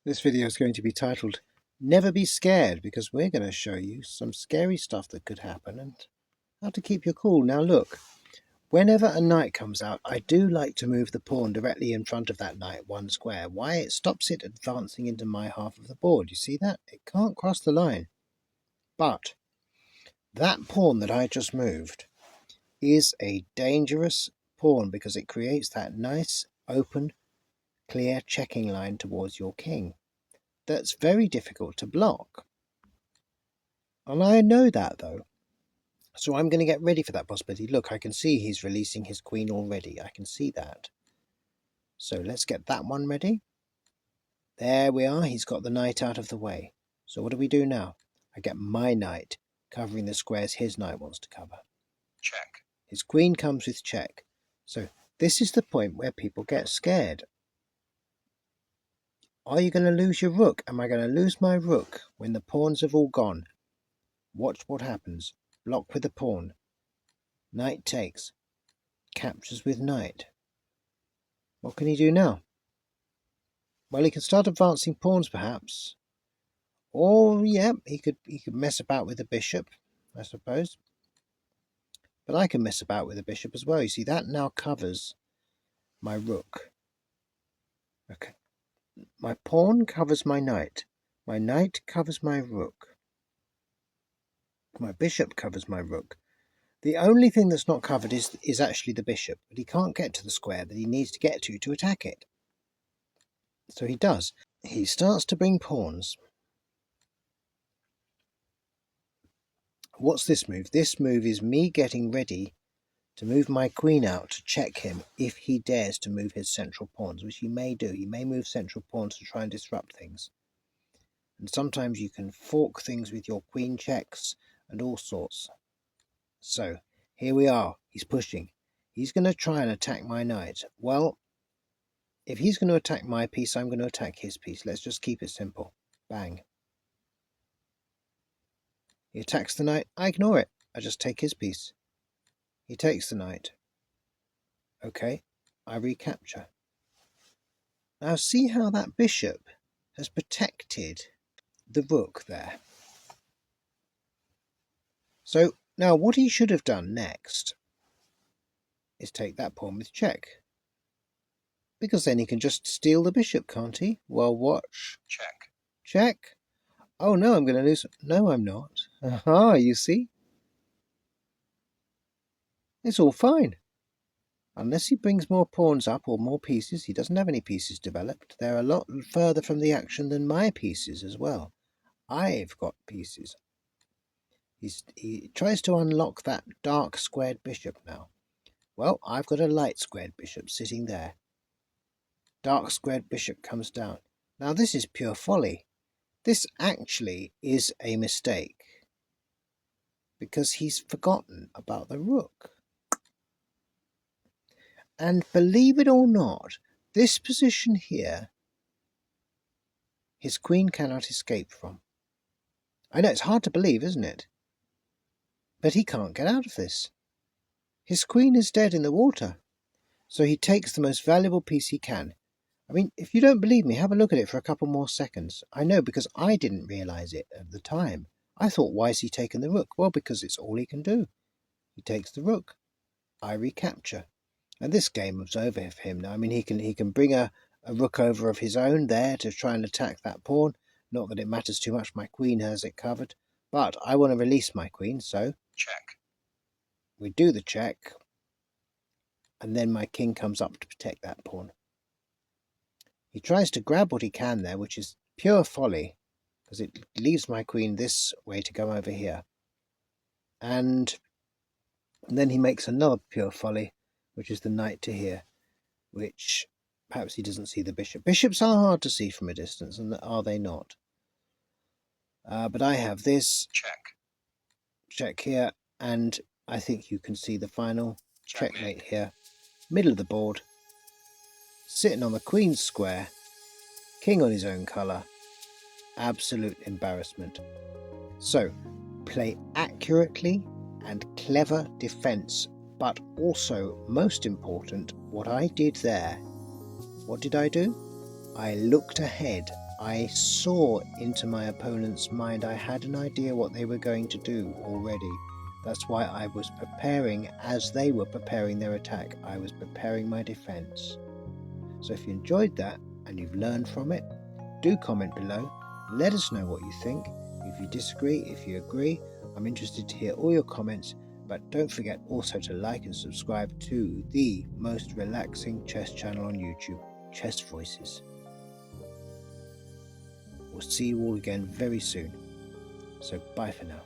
This video is going to be titled Never Be Scared, because we're going to show you some scary stuff that could happen and how to keep your cool. Now look, whenever a knight comes out, I do like to move the pawn directly in front of that knight one square. Why? It stops it advancing into my half of the board. You see that? It can't cross the line. But that pawn that I just moved is a dangerous pawn because it creates that nice, open, clear checking line towards your king. That's very difficult to block. And I know that though. So I'm going to get ready for that possibility. Look, I can see he's releasing his queen already. I can see that. So let's get that one ready. There we are. He's got the knight out of the way. So what do we do now? I get my knight covering the squares his knight wants to cover. Check. His queen comes with check. So this is the point where people get scared. Are you going to lose your rook? Am I going to lose my rook when the pawns have all gone? Watch what happens. Block with the pawn. Knight takes. Captures with knight. What can he do now? Well, he can start advancing pawns perhaps. Or, yeah, he could mess about with the bishop, I suppose. But I can mess about with the bishop as well. You see, that now covers my rook. Okay. My pawn covers my knight. My knight covers my rook. My bishop covers my rook. The only thing that's not covered is actually the bishop, but he can't get to the square that he needs to get to attack it. So he does. He starts to bring pawns. What's this move? This move is me getting ready to move my queen out to check him if he dares to move his central pawns, which he may do. He may move central pawns to try and disrupt things. And sometimes you can fork things with your queen checks and all sorts. So here we are. He's pushing. He's going to try and attack my knight. Well, if he's going to attack my piece, I'm going to attack his piece. Let's just keep it simple. Bang. He attacks the knight. I ignore it. I just take his piece. He takes the knight. Okay, I recapture. Now see how that bishop has protected the rook there. So now what he should have done next is take that pawn with check. Because then he can just steal the bishop, can't he? Well, watch. Check. Check. Oh no, I'm going to lose. No, I'm not. Aha, you see? It's all fine. Unless he brings more pawns up or more pieces, he doesn't have any pieces developed. They're a lot further from the action than my pieces as well. I've got pieces. He tries to unlock that dark squared bishop now. Well, I've got a light squared bishop sitting there. Dark squared bishop comes down. Now this is pure folly. This actually is a mistake because he's forgotten about the rook. And believe it or not, this position here, his queen cannot escape from. I know it's hard to believe, isn't it? But he can't get out of this. His queen is dead in the water. So he takes the most valuable piece he can. I mean, if you don't believe me, have a look at it for a couple more seconds. I know, because I didn't realise it at the time. I thought, why has he taken the rook? Well, because it's all he can do. He takes the rook. I recapture. And this game is over for him now. I mean, he can bring a rook over of his own there to try and attack that pawn. Not that it matters too much. My queen has it covered. But I want to release my queen, so... Check. We do the check. And then my king comes up to protect that pawn. He tries to grab what he can there, which is pure folly, because it leaves my queen this way to go over here. And then he makes another pure folly, which is the knight to here, which perhaps he doesn't see the bishop. Bishops are hard to see from a distance, and are they not? But I have this. Check here, and I think you can see the final checkmate here. Middle of the board, sitting on the queen's square, king on his own colour. Absolute embarrassment. So, play accurately and clever defence, but also, most important, what I did there. What did I do? I looked ahead. I saw into my opponent's mind. I had an idea what they were going to do already. That's why I was preparing as they were preparing their attack. I was preparing my defense. So if you enjoyed that and you've learned from it, do comment below. Let us know what you think. If you disagree, if you agree, I'm interested to hear all your comments. But don't forget also to like and subscribe to the most relaxing chess channel on YouTube, Chess Voices. We'll see you all again very soon. So bye for now.